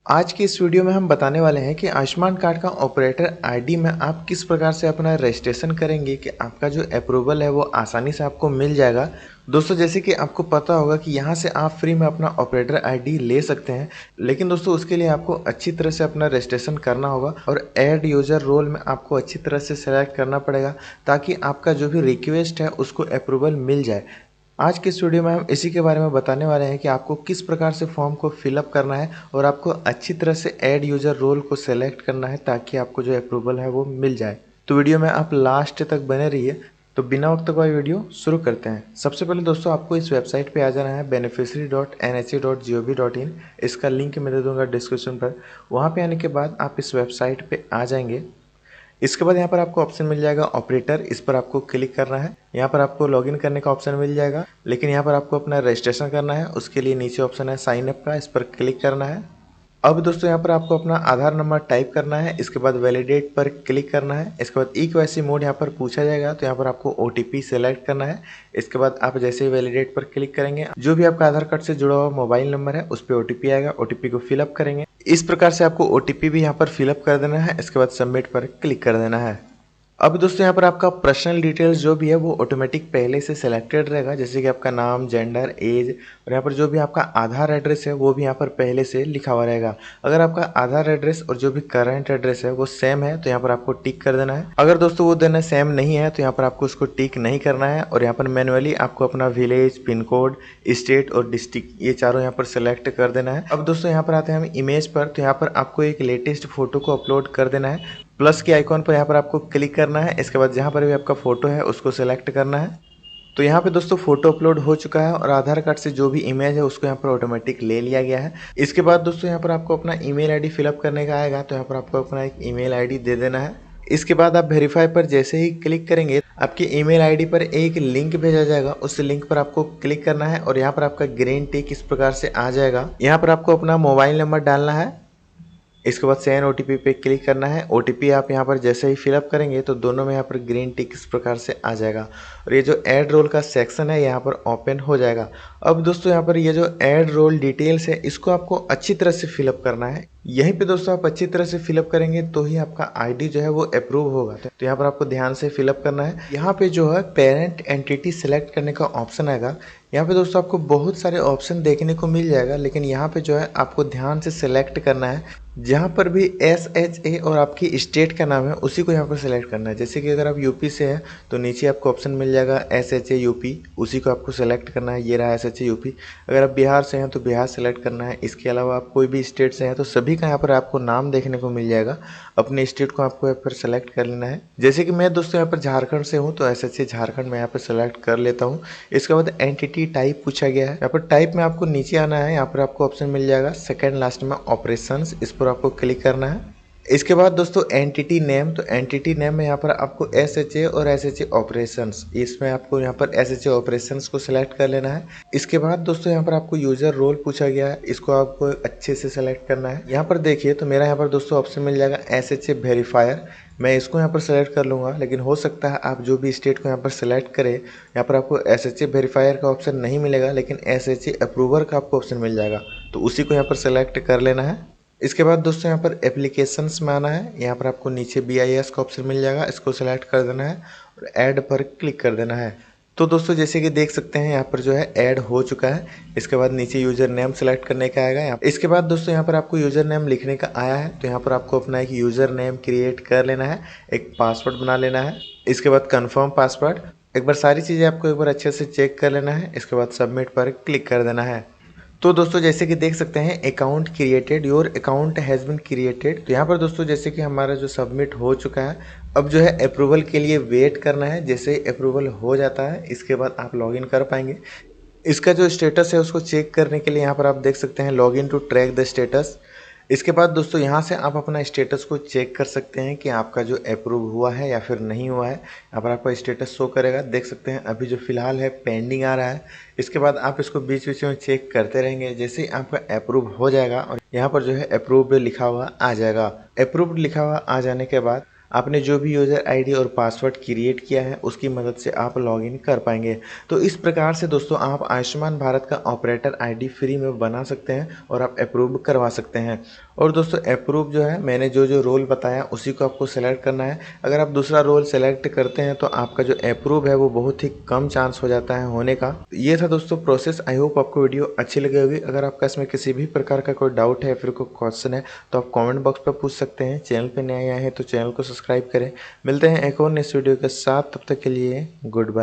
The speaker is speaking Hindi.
आज की इस वीडियो में हम बताने वाले हैं कि आयुष्मान कार्ड का ऑपरेटर आईडी में आप किस प्रकार से अपना रजिस्ट्रेशन करेंगे कि आपका जो अप्रूवल है वो आसानी से आपको मिल जाएगा। दोस्तों जैसे कि आपको पता होगा कि यहाँ से आप फ्री में अपना ऑपरेटर आईडी ले सकते हैं, लेकिन दोस्तों उसके लिए आपको अच्छी तरह से अपना रजिस्ट्रेशन करना होगा और ऐड यूज़र रोल में आपको अच्छी तरह से सेलेक्ट करना पड़ेगा ताकि आपका जो भी रिक्वेस्ट है उसको अप्रूवल मिल जाए। आज के इस वीडियो में हम इसी के बारे में बताने वाले हैं कि आपको किस प्रकार से फॉर्म को फिलअप करना है और आपको अच्छी तरह से ऐड यूज़र रोल को सेलेक्ट करना है ताकि आपको जो अप्रूवल है वो मिल जाए। तो वीडियो में आप लास्ट तक बने रहिए। तो बिना वक्त गवाए वीडियो शुरू करते हैं। सबसे पहले दोस्तों आपको इस वेबसाइट पे आ जाना है beneficiary.nha.gov.in। इसका लिंक मैं दे दूँगा डिस्क्रिप्शन पर। वहाँ पे आने के बाद आप इस वेबसाइट पे आ जाएंगे। इसके बाद यहाँ पर आपको ऑप्शन मिल जाएगा ऑपरेटर, इस पर आपको क्लिक करना है। यहाँ पर आपको लॉगिन करने का ऑप्शन मिल जाएगा, लेकिन यहाँ पर आपको अपना रजिस्ट्रेशन करना है। उसके लिए नीचे ऑप्शन है साइन अप का, इस पर क्लिक करना है। अब दोस्तों यहाँ पर आपको अपना आधार नंबर टाइप करना है। इसके बाद वैलिडेट पर क्लिक करना है। इसके बाद ई-केवाईसी मोड यहाँ पर पूछा जाएगा, तो यहाँ पर आपको ओटीपी सेलेक्ट करना है। इसके बाद आप जैसे ही वैलिडेट पर क्लिक करेंगे, जो भी आपका आधार कार्ड से जुड़ा हुआ मोबाइल नंबर है उस पर ओटीपी आएगा। ओटीपी को फिलअप करेंगे। इस प्रकार से आपको ओटीपी भी यहाँ पर फिलअप कर देना है। इसके बाद सबमिट पर क्लिक कर देना है। अब दोस्तों यहाँ पर आपका पर्सनल डिटेल्स जो भी है वो ऑटोमेटिक पहले से सिलेक्टेड रहेगा, जैसे कि आपका नाम, जेंडर, एज और यहाँ पर जो भी आपका आधार एड्रेस है वो भी यहाँ पर पहले से लिखा हुआ रहेगा। अगर आपका आधार एड्रेस और जो भी करंट एड्रेस है वो सेम है तो यहाँ पर आपको टिक कर देना है। अगर दोस्तों वो देना सेम नहीं है तो यहाँ पर आपको उसको टिक नहीं करना है और यहाँ पर मैनुअली आपको अपना विलेज, पिन कोड, स्टेट और डिस्ट्रिक्ट ये चारों यहाँ पर सेलेक्ट कर देना है। अब दोस्तों यहाँ पर आते हैं हम इमेज पर, तो यहाँ पर आपको एक लेटेस्ट फोटो को अपलोड कर देना है। प्लस के आइकॉन पर यहाँ पर आपको क्लिक करना है। इसके बाद जहाँ पर भी आपका फोटो है उसको सेलेक्ट करना है। तो यहाँ पे दोस्तों फोटो अपलोड हो चुका है और आधार कार्ड से जो भी इमेज है उसको यहाँ पर ऑटोमेटिक ले लिया गया है। इसके बाद दोस्तों यहाँ पर आपको अपना ईमेल आईडी फिलअप करने का आएगा, तो यहाँ पर आपको अपना एक ईमेल आईडी दे देना है। इसके बाद आप वेरीफाई पर जैसे ही क्लिक करेंगे आपकी ईमेल आईडी पर एक लिंक भेजा जाएगा। उस लिंक पर आपको क्लिक करना है और यहाँ पर आपका ग्रीन टिक इस प्रकार से आ जाएगा। यहाँ पर आपको अपना मोबाइल नंबर डालना है। इसके बाद सेंड ओटीपी पे क्लिक करना है। ओटीपी आप यहाँ पर जैसे ही फिलअप करेंगे तो दोनों में यहाँ पर ग्रीन टिक इस प्रकार से आ जाएगा और ये जो ऐड रोल का सेक्शन है यहाँ पर ओपन हो जाएगा। अब दोस्तों यहाँ पर ये जो ऐड रोल डिटेल्स है इसको आपको अच्छी तरह से फिलअप करना है। यहीं पे दोस्तों आप अच्छी तरह से फिलअप करेंगे तो ही आपका आईडी जो है वो अप्रूव होगा। तो यहाँ पर आपको ध्यान से फिलअप करना है। यहाँ पे जो है पेरेंट एंटिटी सेलेक्ट करने का ऑप्शन आएगा। यहाँ पे दोस्तों आपको बहुत सारे ऑप्शन देखने को मिल जाएगा, लेकिन यहाँ पे जो है आपको ध्यान से सेलेक्ट करना है। जहाँ पर भी SHA और आपकी स्टेट का नाम है उसी को यहाँ पर सेलेक्ट करना है। जैसे कि अगर आप यूपी से हैं तो नीचे आपको ऑप्शन मिल जाएगा SHA यूपी, उसी को आपको सेलेक्ट करना है। ये रहा SHA यूपी। अगर आप बिहार से हैं तो बिहार सेलेक्ट करना है। इसके अलावा आप कोई भी स्टेट से हैं तो सभी का यहाँ पर आपको नाम देखने को मिल जाएगा। अपने स्टेट को आपको यहाँ पर सेलेक्ट कर लेना है। जैसे कि मैं दोस्तों यहाँ पर झारखंड से हूँ तो SHA झारखंड में यहाँ पर सेलेक्ट कर लेता हूँ। इसके बाद एंटिटी टाइप पूछा गया है। यहाँ पर टाइप में आपको नीचे आना है। यहाँ पर आपको ऑप्शन मिल जाएगा सेकंड लास्ट में ऑपरेशंस, इस पर आपको क्लिक करना है। इसके बाद दोस्तों एंटिटी नेम, तो एंटिटी नेम में यहाँ पर आपको SHA और SHA ऑपरेशंस, इसमें आपको यहाँ पर SHA ऑपरेशंस को सिलेक्ट कर लेना है। इसके बाद दोस्तों यहाँ पर आपको यूजर रोल पूछा गया है, इसको आपको अच्छे से सेलेक्ट करना है। यहाँ पर देखिए तो मेरा यहाँ पर दोस्तों ऑप्शन मिल जाएगा SHA वेरीफायर। मैं इसको यहाँ पर सेलेक्ट कर लूँगा, लेकिन हो सकता है आप जो भी स्टेट को यहाँ पर सेलेक्ट करें यहाँ पर आपको SHA वेरीफायर का ऑप्शन नहीं मिलेगा, लेकिन SHA अप्रूवर का आपको ऑप्शन मिल जाएगा, तो उसी को यहाँ पर सेलेक्ट कर लेना है। इसके बाद दोस्तों यहाँ पर एप्लीकेशंस में आना है। यहाँ पर आपको नीचे BIS का ऑप्शन मिल जाएगा, इसको सेलेक्ट कर देना है और ऐड पर क्लिक कर देना है। तो दोस्तों जैसे कि देख सकते हैं यहाँ पर जो है ऐड हो चुका है। इसके बाद नीचे यूज़र नेम सेलेक्ट करने का आएगा। यहाँ इसके बाद दोस्तों यहाँ पर आपको यूज़र नेम लिखने का आया है, तो यहाँ पर आपको अपना एक यूज़र नेम क्रिएट कर लेना है, एक पासवर्ड बना लेना है। इसके बाद कन्फर्म पासवर्ड, एक बार सारी चीज़ें आपको एक बार अच्छे से चेक कर लेना है। इसके बाद सबमिट पर क्लिक कर देना है। तो दोस्तों जैसे कि देख सकते हैं account created, your account has been created. तो यहाँ पर दोस्तों जैसे कि हमारा जो सबमिट हो चुका है, अब जो है अप्रूवल के लिए वेट करना है। जैसे ही अप्रूवल हो जाता है इसके बाद आप लॉगिन कर पाएंगे। इसका जो स्टेटस है उसको चेक करने के लिए यहाँ पर आप देख सकते हैं login to track the status. इसके बाद दोस्तों यहाँ से आप अपना स्टेटस को चेक कर सकते हैं कि आपका जो अप्रूव हुआ है या फिर नहीं हुआ है। यहाँ पर आपका स्टेटस शो करेगा, देख सकते हैं अभी जो फिलहाल है पेंडिंग आ रहा है। इसके बाद आप इसको बीच बीच में चेक करते रहेंगे। जैसे ही आपका अप्रूव हो जाएगा और यहाँ पर जो है अप्रूव्ड लिखा हुआ आ जाएगा। अप्रूव्ड लिखा हुआ आ जाने के बाद आपने जो भी यूज़र आईडी और पासवर्ड क्रिएट किया है उसकी मदद से आप लॉगिन कर पाएंगे। तो इस प्रकार से दोस्तों आप आयुष्मान भारत का ऑपरेटर आईडी फ्री में बना सकते हैं और आप अप्रूव करवा सकते हैं। और दोस्तों अप्रूव जो है, मैंने जो रोल बताया उसी को आपको सेलेक्ट करना है। अगर आप दूसरा रोल सेलेक्ट करते हैं तो आपका जो अप्रूव है वो बहुत ही कम चांस हो जाता है होने का। ये था दोस्तों प्रोसेस। आई होप आपको वीडियो अच्छी लगी होगी। अगर आपका इसमें किसी भी प्रकार का कोई डाउट है या फिर कोई क्वेश्चन है तो आप कमेंट बॉक्स पर पूछ सकते हैं। चैनल पर नए आए हैं तो चैनल को सब्सक्राइब करें। मिलते हैं एक और नेक्स्ट वीडियो के साथ, तब तक के लिए गुड बाय।